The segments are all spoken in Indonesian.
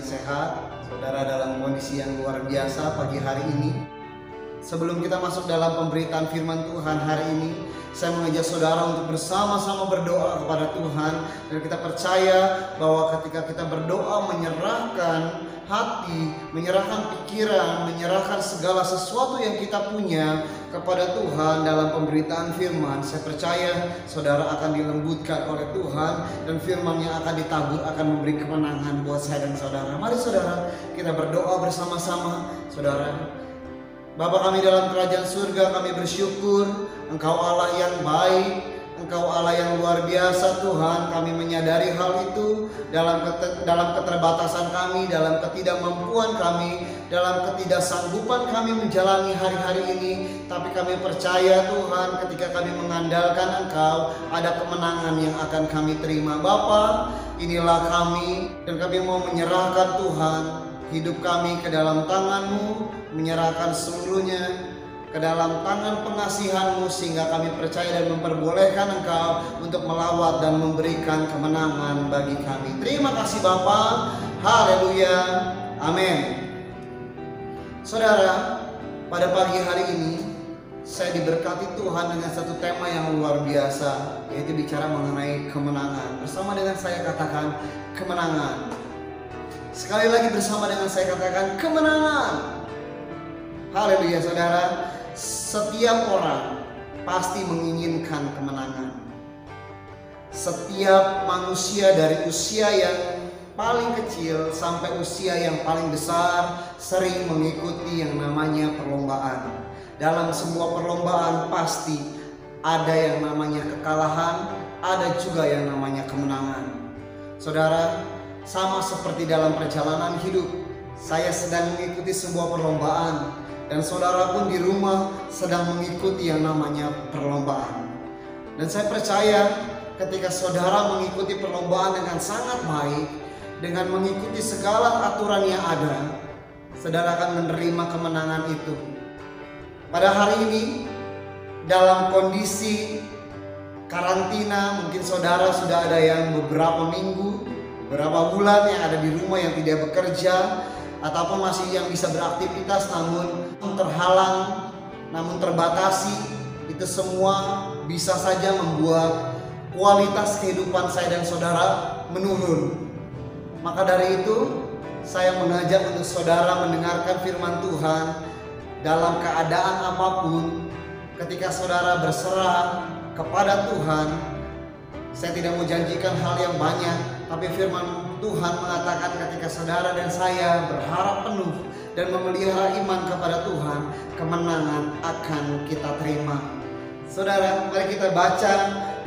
sehat, saudara dalam kondisi yang luar biasa pagi hari ini. Sebelum kita masuk dalam pemberitaan firman Tuhan hari ini, saya mengajak saudara untuk bersama-sama berdoa kepada Tuhan. Dan kita percaya bahwa ketika kita berdoa menyerahkan hati, menyerahkan pikiran, menyerahkan segala sesuatu yang kita punya kepada Tuhan dalam pemberitaan firman, saya percaya saudara akan dilembutkan oleh Tuhan dan firman yang akan ditabur akan memberi kemenangan buat saya dan saudara. Mari saudara, kita berdoa bersama-sama. Saudara, Bapa kami dalam kerajaan surga, kami bersyukur Engkau Allah yang baik, Engkau Allah yang luar biasa Tuhan. Kami menyadari hal itu dalam keterbatasan kami, dalam ketidakmampuan kami, dalam ketidaksanggupan kami menjalani hari-hari ini. Tapi kami percaya Tuhan, ketika kami mengandalkan Engkau, ada kemenangan yang akan kami terima. Bapa, inilah kami dan kami mau menyerahkan Tuhan hidup kami ke dalam tangan-Mu, menyerahkan seluruhnya ke dalam tangan pengasihan-Mu, sehingga kami percaya dan memperbolehkan Engkau untuk melawat dan memberikan kemenangan bagi kami. Terima kasih Bapa. Haleluya. Amin. Saudara, pada pagi hari ini saya diberkati Tuhan dengan satu tema yang luar biasa, yaitu bicara mengenai kemenangan. Bersama dengan saya katakan kemenangan. Sekali lagi bersama dengan saya katakan kemenangan. Haleluya saudara. Setiap orang pasti menginginkan kemenangan. Setiap manusia dari usia yang paling kecil sampai usia yang paling besar sering mengikuti yang namanya perlombaan. Dalam sebuah perlombaan pasti ada yang namanya kekalahan, ada juga yang namanya kemenangan. Saudara, sama seperti dalam perjalanan hidup, saya sedang mengikuti sebuah perlombaan, dan saudara pun di rumah sedang mengikuti yang namanya perlombaan. Dan saya percaya ketika saudara mengikuti perlombaan dengan sangat baik, dengan mengikuti segala aturan yang ada, saudara akan menerima kemenangan itu. Pada hari ini, dalam kondisi karantina, mungkin saudara sudah ada yang beberapa minggu, beberapa bulan yang ada di rumah yang tidak bekerja, ataupun masih yang bisa beraktivitas namun terhalang, namun terbatasi. Itu semua bisa saja membuat kualitas kehidupan saya dan saudara menurun. Maka dari itu saya mengajak untuk saudara mendengarkan firman Tuhan dalam keadaan apapun. Ketika saudara berserah kepada Tuhan, saya tidak mau janjikan hal yang banyak, tapi firman Tuhan mengatakan ketika saudara dan saya berharap penuh dan memelihara iman kepada Tuhan, kemenangan akan kita terima. Saudara, mari kita baca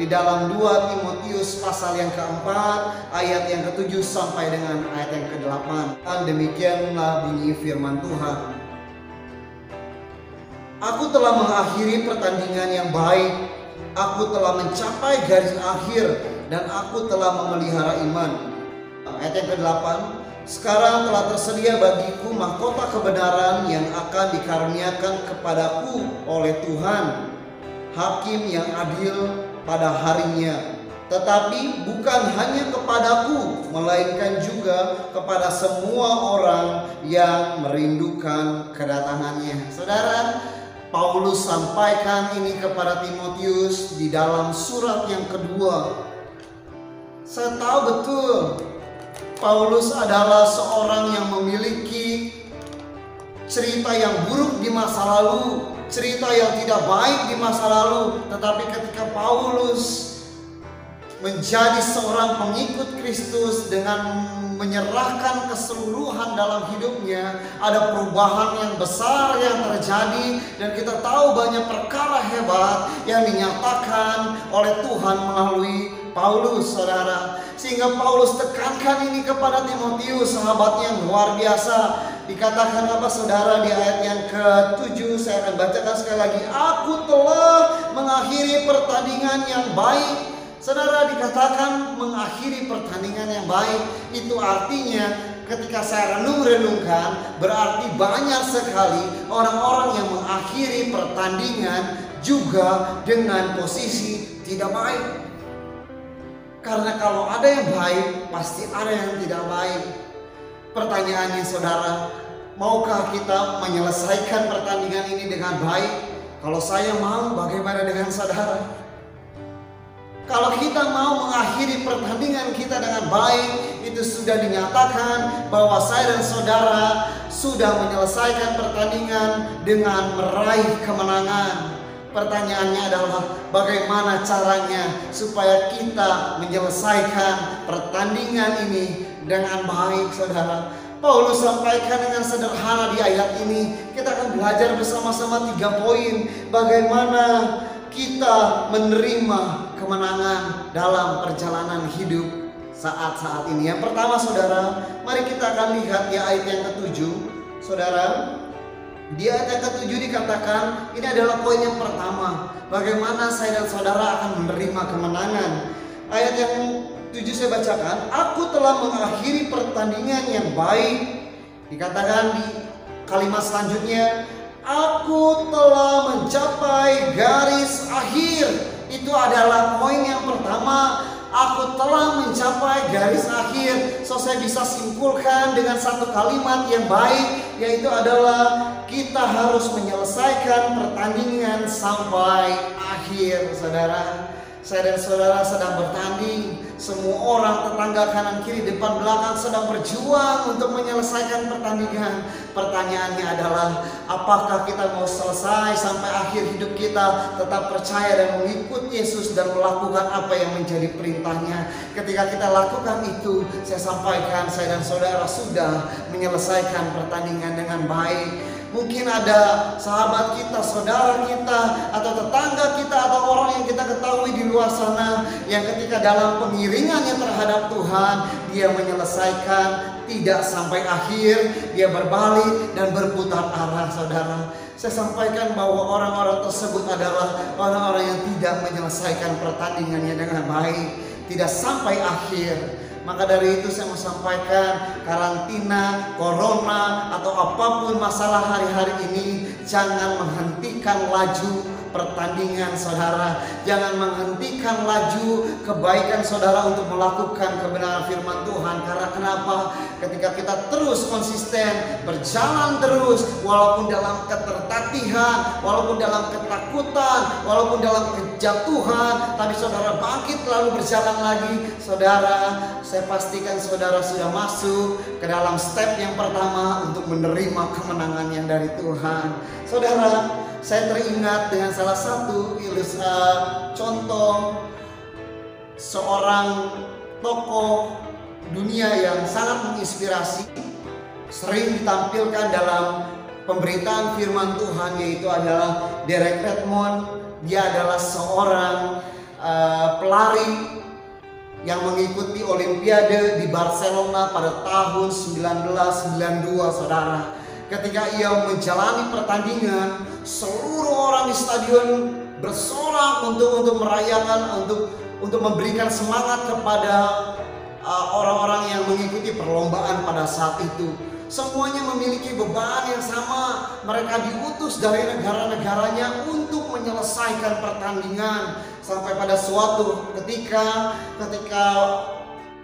di dalam 2 Timotius pasal yang keempat, ayat yang ke-7 sampai dengan ayat yang ke-8. Dan demikianlah bunyi firman Tuhan. Aku telah mengakhiri pertandingan yang baik, aku telah mencapai garis akhir, dan aku telah memelihara iman. Ayat yang ke-8, sekarang telah tersedia bagiku mahkota kebenaran yang akan dikaruniakan kepadaku oleh Tuhan, Hakim yang adil pada harinya. Tetapi bukan hanya kepadaku, melainkan juga kepada semua orang yang merindukan kedatangannya. Saudara, Paulus sampaikan ini kepada Timotius di dalam surat yang kedua. Saya tahu betul Paulus adalah seorang yang memiliki cerita yang buruk di masa lalu, cerita yang tidak baik di masa lalu. Tetapi ketika Paulus menjadi seorang pengikut Kristus dengan menyerahkan keseluruhan dalam hidupnya, ada perubahan yang besar yang terjadi, dan kita tahu banyak perkara hebat yang dinyatakan oleh Tuhan melalui Paulus, saudara. Sehingga Paulus tekankan ini kepada Timotius, sahabat yang luar biasa. Dikatakan apa saudara di ayat yang ke-7, saya akan bacakan sekali lagi. Aku telah mengakhiri pertandingan yang baik. Saudara, dikatakan mengakhiri pertandingan yang baik, itu artinya ketika saya renung-renungkan, berarti banyak sekali orang-orang yang mengakhiri pertandingan juga dengan posisi tidak baik. Karena kalau ada yang baik, pasti ada yang tidak baik. Pertanyaannya saudara, maukah kita menyelesaikan pertandingan ini dengan baik? Kalau saya mau, bagaimana dengan saudara? Kalau kita mau mengakhiri pertandingan kita dengan baik, itu sudah dinyatakan bahwa saya dan saudara sudah menyelesaikan pertandingan dengan meraih kemenangan. Pertanyaannya adalah bagaimana caranya supaya kita menyelesaikan pertandingan ini dengan baik, saudara. Paulus sampaikan dengan sederhana di ayat ini. Kita akan belajar bersama-sama 3 poin bagaimana kita menerima kemenangan dalam perjalanan hidup saat-saat ini. Yang pertama saudara, mari kita akan lihat di ayat yang ke-7. Saudara, di ayat yang ke-7 dikatakan, ini adalah poin yang pertama, bagaimana saya dan saudara akan menerima kemenangan. Ayat yang 7 saya bacakan, aku telah mengakhiri pertandingan yang baik. Dikatakan di kalimat selanjutnya, aku telah mencapai garis akhir. Itu adalah poin yang pertama. Aku telah mencapai garis akhir. So saya bisa simpulkan dengan satu kalimat yang baik, yaitu adalah kita harus menyelesaikan pertandingan sampai akhir, saudara. Saya dan saudara sedang bertanding. Semua orang, tetangga kanan kiri depan belakang sedang berjuang untuk menyelesaikan pertandingan. Pertanyaannya adalah, apakah kita mau selesai sampai akhir hidup kita tetap percaya dan mengikuti Yesus dan melakukan apa yang menjadi perintahnya. Ketika kita lakukan itu, saya sampaikan saya dan saudara sudah menyelesaikan pertandingan dengan baik. Mungkin ada sahabat kita, saudara kita, atau tetangga kita, atau orang yang kita ketahui di luar sana yang ketika dalam pengiringannya terhadap Tuhan, dia menyelesaikan tidak sampai akhir, dia berbalik dan berputar arah, saudara. Saya sampaikan bahwa orang-orang tersebut adalah orang-orang yang tidak menyelesaikan pertandingannya dengan baik, tidak sampai akhir. Maka dari itu saya mau sampaikan, karantina, corona, atau apapun masalah hari-hari ini, jangan menghentikan laju pertandingan saudara. Jangan menghentikan laju kebaikan saudara untuk melakukan kebenaran firman Tuhan. Karena kenapa? Ketika kita terus konsisten, berjalan terus, walaupun dalam ketertatihan, walaupun dalam ketakutan, walaupun dalam kejatuhan, tapi saudara bangkit lalu berjalan lagi, saudara, saya pastikan saudara sudah masuk ke dalam step yang pertama untuk menerima kemenangan yang dari Tuhan. Saudara, saya teringat dengan salah satu contoh seorang tokoh dunia yang sangat menginspirasi, sering ditampilkan dalam pemberitaan firman Tuhan, yaitu adalah Derek Redmond. Dia adalah seorang pelari yang mengikuti Olimpiade di Barcelona pada tahun 1992, saudara. Ketika ia menjalani pertandingan, seluruh orang di stadion bersorak untuk merayakan, untuk memberikan semangat kepada orang-orang yang mengikuti perlombaan pada saat itu. Semuanya memiliki beban yang sama. Mereka diutus dari negara-negaranya untuk menyelesaikan pertandingan. Sampai pada suatu ketika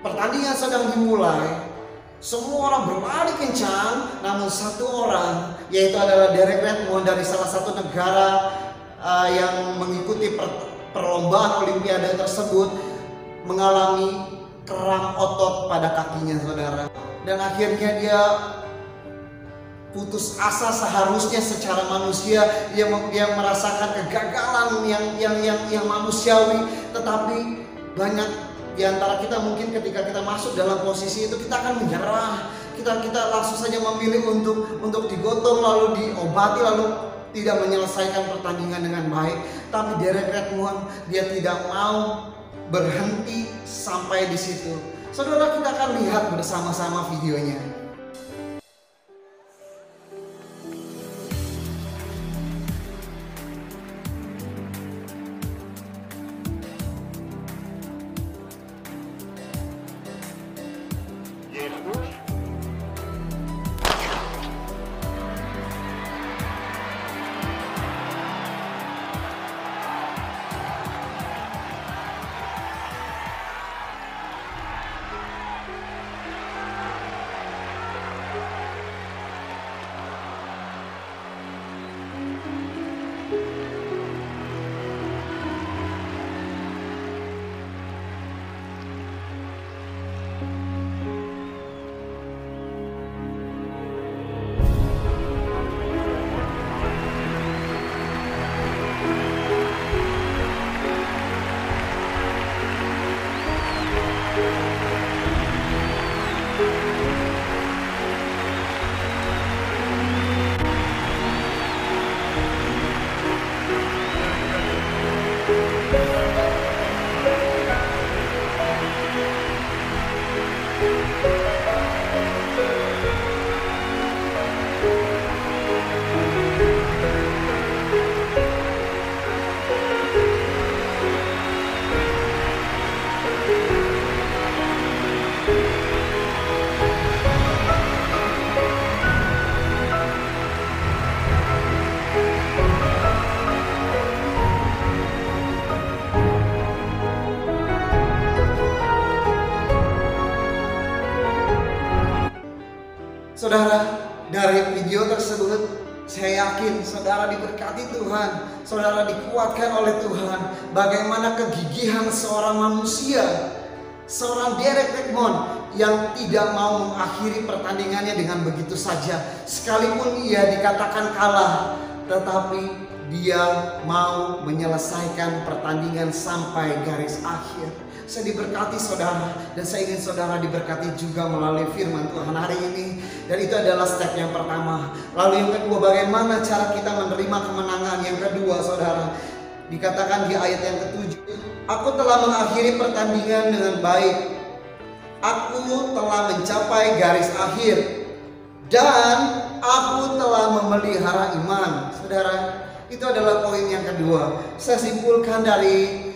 pertandingan sedang dimulai, semua orang berlari kencang, namun satu orang, yaitu adalah Derek Redmond dari salah satu negara yang mengikuti perlombaan Olimpiade tersebut, mengalami kram otot pada kakinya, saudara. Dan akhirnya dia putus asa. Seharusnya secara manusia dia merasakan kegagalan yang manusiawi, tetapi banyak di antara kita mungkin ketika kita masuk dalam posisi itu kita akan menyerah. Kita langsung saja memilih untuk digotong lalu diobati lalu tidak menyelesaikan pertandingan dengan baik. Tapi Derek Redmond dia tidak mau berhenti sampai di situ. Saudara, kita akan lihat bersama-sama videonya. Saudara, dari video tersebut saya yakin saudara diberkati Tuhan, saudara dikuatkan oleh Tuhan. Bagaimana kegigihan seorang manusia, seorang Derek Redmond yang tidak mau mengakhiri pertandingannya dengan begitu saja. Sekalipun ia dikatakan kalah, tetapi dia mau menyelesaikan pertandingan sampai garis akhir. Saya diberkati saudara, dan saya ingin saudara diberkati juga melalui firman Tuhan hari ini. Dan itu adalah step yang pertama. Lalu yang kedua, bagaimana cara kita menerima kemenangan? Yang kedua saudara, dikatakan di ayat yang ke-7, aku telah mengakhiri pertandingan dengan baik, aku telah mencapai garis akhir, dan aku telah memelihara iman. Saudara, itu adalah poin yang kedua. Saya simpulkan dari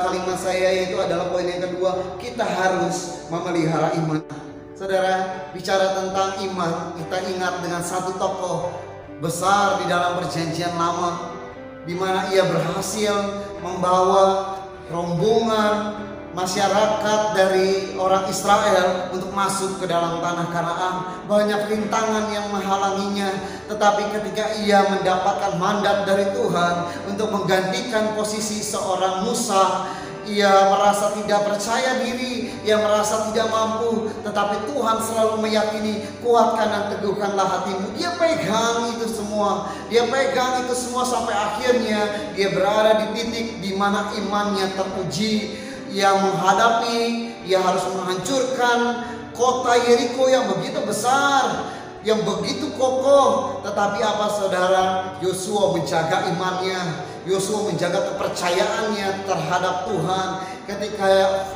kalimat saya, yaitu adalah poin yang kedua, kita harus memelihara iman. Saudara, bicara tentang iman, kita ingat dengan satu tokoh besar di dalam perjanjian lama, di mana ia berhasil membawa rombongan masyarakat dari orang Israel untuk masuk ke dalam tanah Kanaan. Banyak rintangan yang menghalanginya, tetapi ketika ia mendapatkan mandat dari Tuhan untuk menggantikan posisi seorang Musa, ia merasa tidak percaya diri, ia merasa tidak mampu, tetapi Tuhan selalu meyakini, kuatkan dan teguhkanlah hatimu. Dia pegang itu semua, dia pegang itu semua sampai akhirnya dia berada di titik di mana imannya teruji. Ia menghadapi, ia harus menghancurkan kota Yeriko yang begitu besar, yang begitu kokoh. Tetapi apa saudara? Yosua menjaga imannya, Yosua menjaga kepercayaannya terhadap Tuhan. Ketika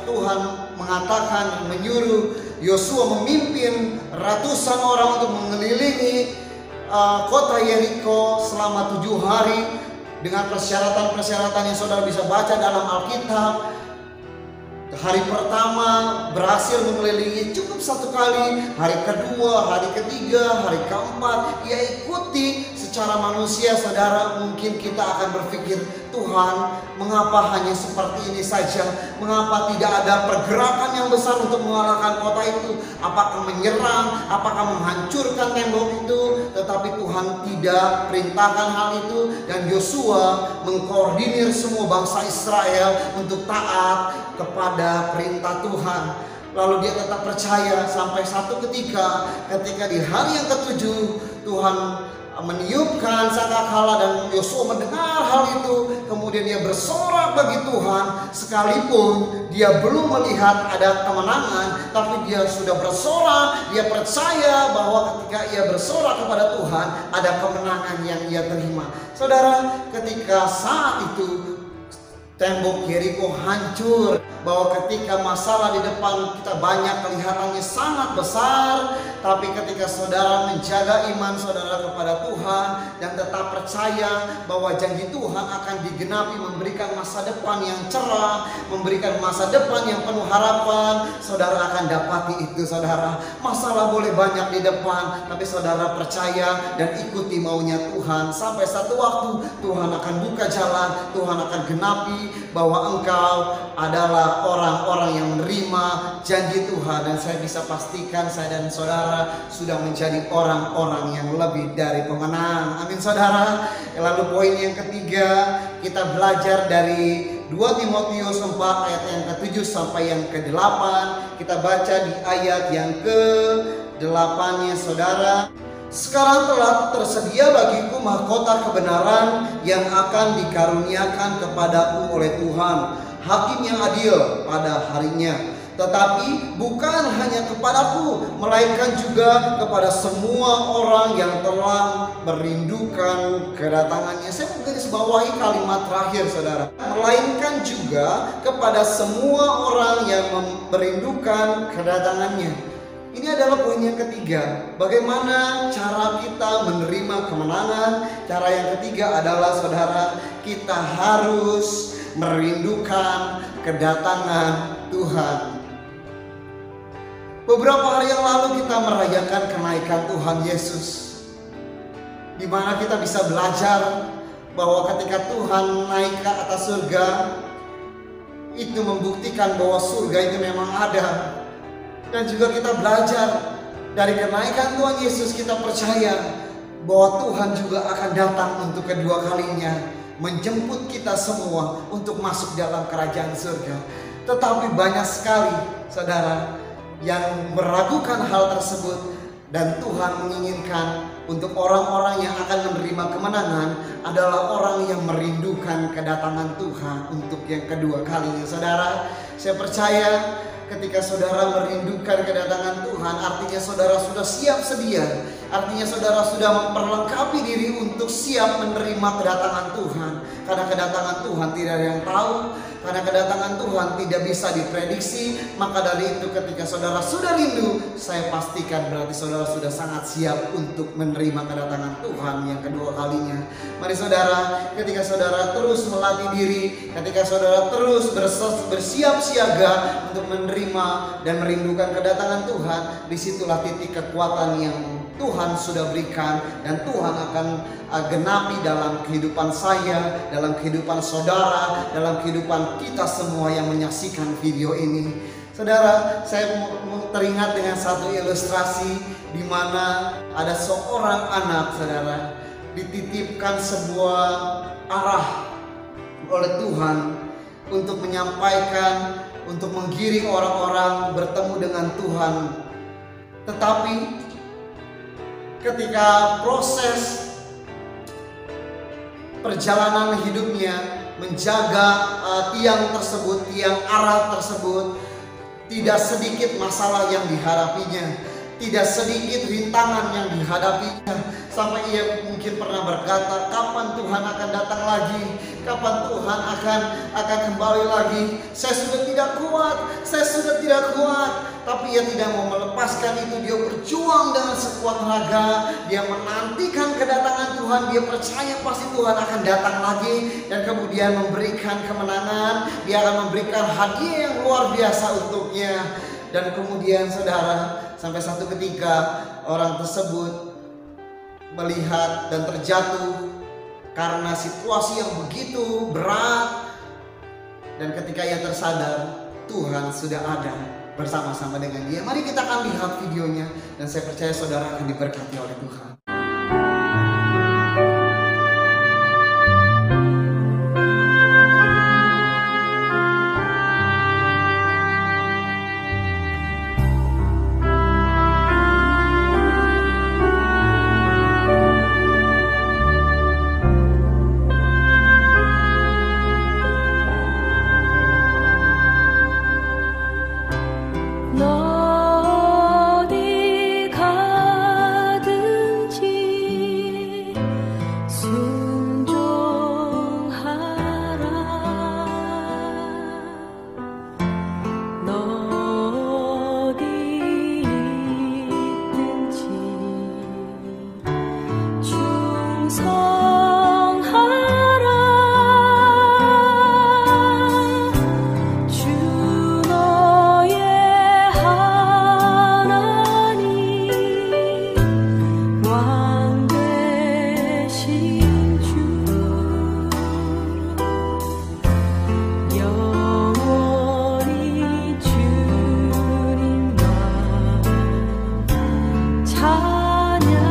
Tuhan mengatakan, menyuruh Yosua memimpin ratusan orang untuk mengelilingi kota Yeriko selama 7 hari dengan persyaratan-persyaratan yang saudara bisa baca dalam Alkitab. Hari pertama berhasil mengelilingi cukup 1 kali, hari kedua, hari ketiga, hari keempat ia ikuti. Secara manusia saudara, mungkin kita akan berpikir, Tuhan, mengapa hanya seperti ini saja? Mengapa tidak ada pergerakan yang besar untuk mengalahkan kota itu? Apakah menyerang? Apakah menghancurkan tembok itu? Tetapi Tuhan tidak perintahkan hal itu, dan Yosua mengkoordinir semua bangsa Israel untuk taat kepada perintah Tuhan. Lalu dia tetap percaya sampai satu ketika di hari yang ke-7 Tuhan meniupkan sangkakala dan Yosua mendengar hal itu. Kemudian dia bersorak bagi Tuhan, sekalipun dia belum melihat ada kemenangan, tapi dia sudah bersorak. Dia percaya bahwa ketika ia bersorak kepada Tuhan, ada kemenangan yang ia terima. Saudara, ketika saat itu tembok Yeriko hancur, bahwa ketika masalah di depan kita banyak kelihatannya sangat besar, tapi ketika saudara menjaga iman saudara kepada Tuhan dan tetap percaya bahwa janji Tuhan akan digenapi, memberikan masa depan yang cerah, memberikan masa depan yang penuh harapan, saudara akan dapati itu. Saudara, masalah boleh banyak di depan, tapi saudara percaya dan ikuti maunya Tuhan. Sampai satu waktu Tuhan akan buka jalan, Tuhan akan genapi bahwa engkau adalah orang-orang yang menerima janji Tuhan. Dan saya bisa pastikan saya dan saudara sudah menjadi orang-orang yang lebih dari pemenang. Amin saudara. Lalu poin yang ketiga, kita belajar dari 2 Timotius 4 ayat yang ke-7 sampai yang ke-8. Kita baca di ayat yang ke-8-nya saudara. Sekarang telah tersedia bagiku mahkota kebenaran yang akan dikaruniakan kepadaku oleh Tuhan, hakim yang adil pada harinya. Tetapi bukan hanya kepadaku, melainkan juga kepada semua orang yang telah merindukan kedatangannya. Saya menggarisbawahi kalimat terakhir saudara. Melainkan juga kepada semua orang yang merindukan kedatangannya. Ini adalah poin yang ketiga. Bagaimana cara kita menerima kemenangan? Cara yang ketiga adalah saudara, kita harus merindukan kedatangan Tuhan. Beberapa hari yang lalu kita merayakan kenaikan Tuhan Yesus, di mana kita bisa belajar bahwa ketika Tuhan naik ke atas surga, itu membuktikan bahwa surga itu memang ada. Dan juga kita belajar Dari kenaikan Tuhan Yesus kita percaya bahwa Tuhan juga akan datang untuk kedua kalinya, menjemput kita semua untuk masuk dalam kerajaan surga. Tetapi banyak sekali saudara yang meragukan hal tersebut, dan Tuhan menginginkan untuk orang-orang yang akan menerima kemenangan adalah orang yang merindukan kedatangan Tuhan untuk yang kedua kalinya. Saudara, saya percaya ketika saudara merindukan kedatangan Tuhan, artinya saudara sudah siap sedia. Artinya saudara sudah memperlengkapi diri untuk siap menerima kedatangan Tuhan. Karena kedatangan Tuhan tidak ada yang tahu, karena kedatangan Tuhan tidak bisa diprediksi. Maka dari itu ketika saudara sudah rindu, saya pastikan berarti saudara sudah sangat siap untuk menerima kedatangan Tuhan yang kedua kalinya. Mari saudara, ketika saudara terus melatih diri, ketika saudara terus bersiap siaga untuk menerima dan merindukan kedatangan Tuhan, disitulah titik kekuatan yang Tuhan sudah berikan dan Tuhan akan genapi dalam kehidupan saya, dalam kehidupan saudara, dalam kehidupan kita semua yang menyaksikan video ini. Saudara, saya teringat dengan satu ilustrasi di mana ada seorang anak, saudara, dititipkan sebuah arah oleh Tuhan untuk menyampaikan, untuk menggiring orang-orang bertemu dengan Tuhan. Tetapi ketika proses perjalanan hidupnya menjaga tiang tersebut, tiang arah tersebut, tidak sedikit masalah yang dihadapinya, tidak sedikit rintangan yang dihadapinya. Sampai ia mungkin pernah berkata, kapan Tuhan akan datang lagi? Kapan Tuhan akan kembali lagi? Saya sudah tidak kuat. Tapi ia tidak mau melepaskan itu. Dia berjuang dengan sekuat tenaga. Dia menantikan kedatangan Tuhan. Dia percaya pasti Tuhan akan datang lagi dan kemudian memberikan kemenangan. Dia akan memberikan hadiah yang luar biasa untuknya. Dan kemudian saudara, sampai satu ketika orang tersebut melihat dan terjatuh karena situasi yang begitu berat. Dan ketika ia tersadar, Tuhan sudah ada bersama-sama dengan dia. Mari kita akan lihat videonya, dan saya percaya saudara akan diberkati oleh Tuhan. 찬양하라.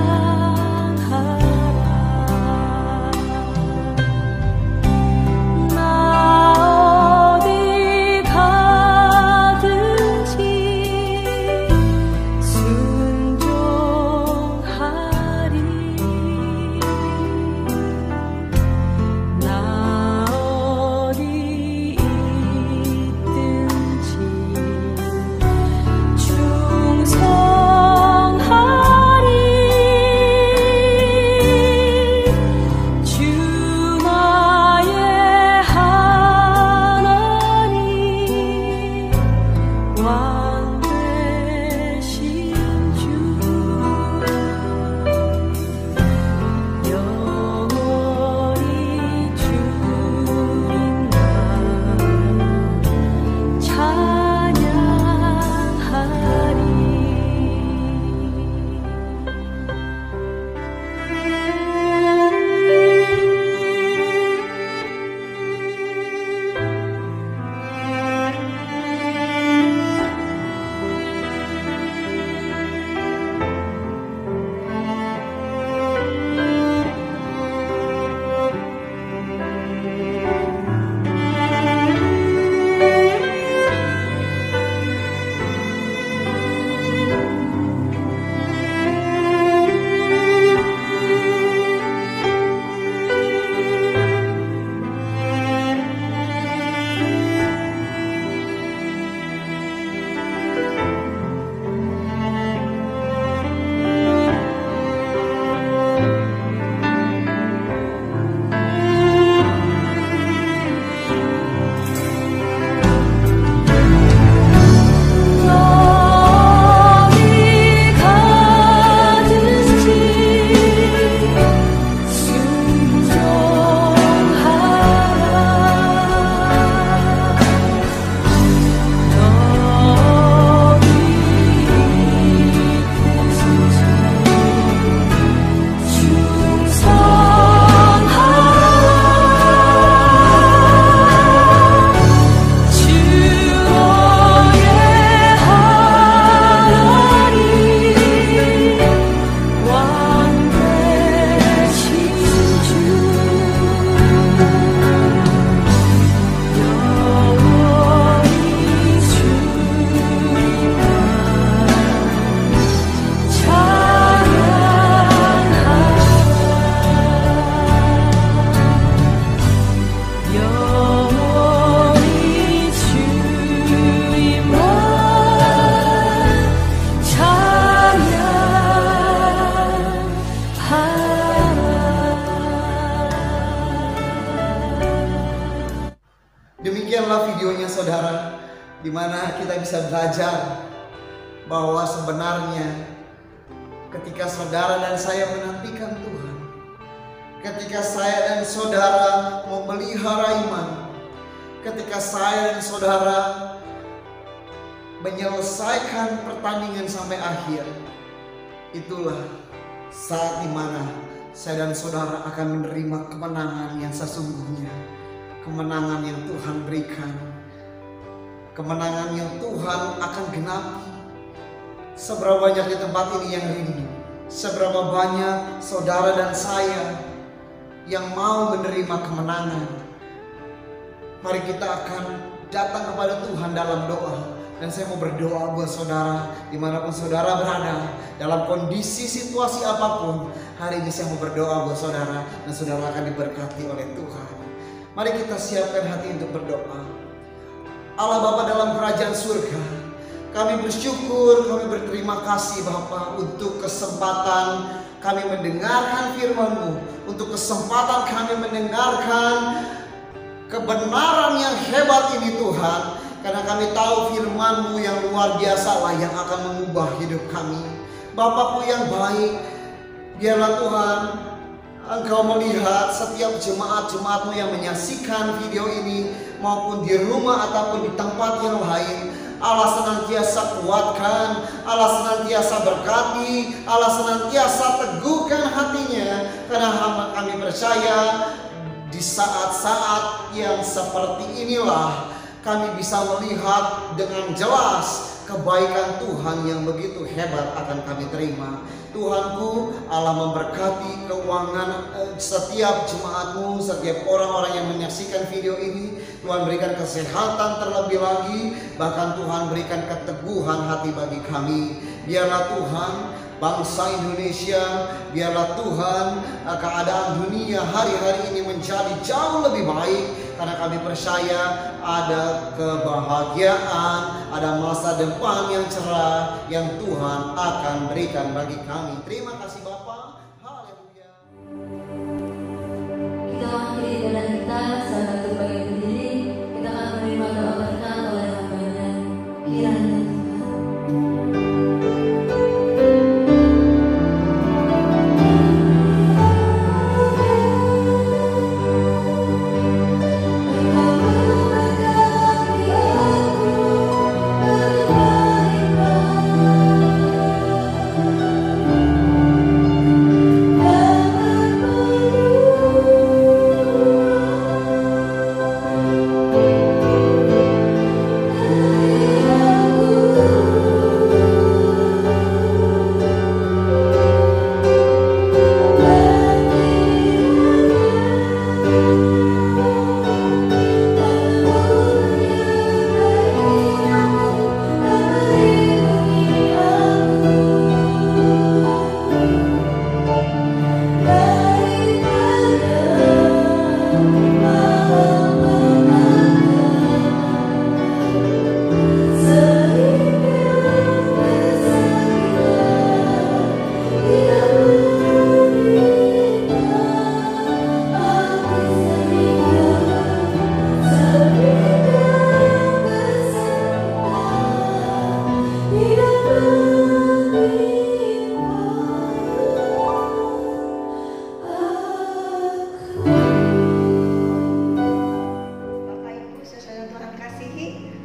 di mana kita bisa belajar bahwa sebenarnya ketika saudara dan saya menantikan Tuhan, ketika saya dan saudara memelihara iman, ketika saya dan saudara menyelesaikan pertandingan sampai akhir, itulah saat dimana saya dan saudara akan menerima kemenangan yang sesungguhnya, kemenangan yang Tuhan berikan, kemenangan yang Tuhan akan genapi. Seberapa banyak di tempat ini yang rindu, seberapa banyak saudara dan saya yang mau menerima kemenangan. Mari kita akan datang kepada Tuhan dalam doa. Dan saya mau berdoa buat saudara, dimanapun saudara berada, dalam kondisi situasi apapun, hari ini saya mau berdoa buat saudara, dan saudara akan diberkati oleh Tuhan. Mari kita siapkan hati untuk berdoa. Allah Bapa dalam kerajaan surga, kami bersyukur, kami berterima kasih Bapa untuk kesempatan kami mendengarkan firman-Mu, untuk kesempatan kami mendengarkan kebenaran yang hebat ini Tuhan. Karena kami tahu firman-Mu yang luar biasa lah yang akan mengubah hidup kami. Bapakku yang baik, biarlah Tuhan Engkau melihat setiap jemaat-jemaat-Mu yang menyaksikan video ini, maupun di rumah ataupun di tempat yang lain. Allah senantiasa kuatkan, Allah senantiasa berkati, Allah senantiasa teguhkan hatinya. Karena kami percaya di saat-saat yang seperti inilah kami bisa melihat dengan jelas kebaikan Tuhan yang begitu hebat akan kami terima. Tuhanku, Allah memberkati keuangan setiap jemaat-Mu, setiap orang-orang yang menyaksikan video ini. Tuhan berikan kesehatan terlebih lagi, bahkan Tuhan berikan keteguhan hati bagi kami. Biarlah Tuhan bangsa Indonesia, biarlah Tuhan keadaan dunia hari-hari ini menjadi jauh lebih baik. Karena kami percaya ada kebahagiaan, ada masa depan yang cerah yang Tuhan akan berikan bagi kami. Terima kasih Bapa. Haleluya. Kita akhiri dengan kita sahabat berbagi berdiri. Kita akan menerima doa berkat oleh hamba-Nya. Kiranya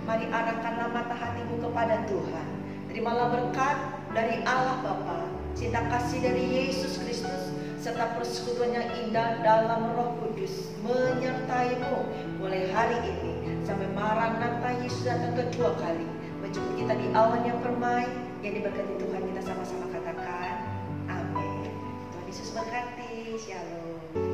mari arahkanlah mata hatimu kepada Tuhan. Terimalah berkat dari Allah Bapa, cinta kasih dari Yesus Kristus, serta persekutuan yang indah dalam Roh Kudus menyertaimu mulai hari ini sampai Maranatha Yesus datang kedua kali menjemput kita di awan yang permai yang diberkati Tuhan. Kita sama-sama katakan amin. Tuhan Yesus berkati. Shalom.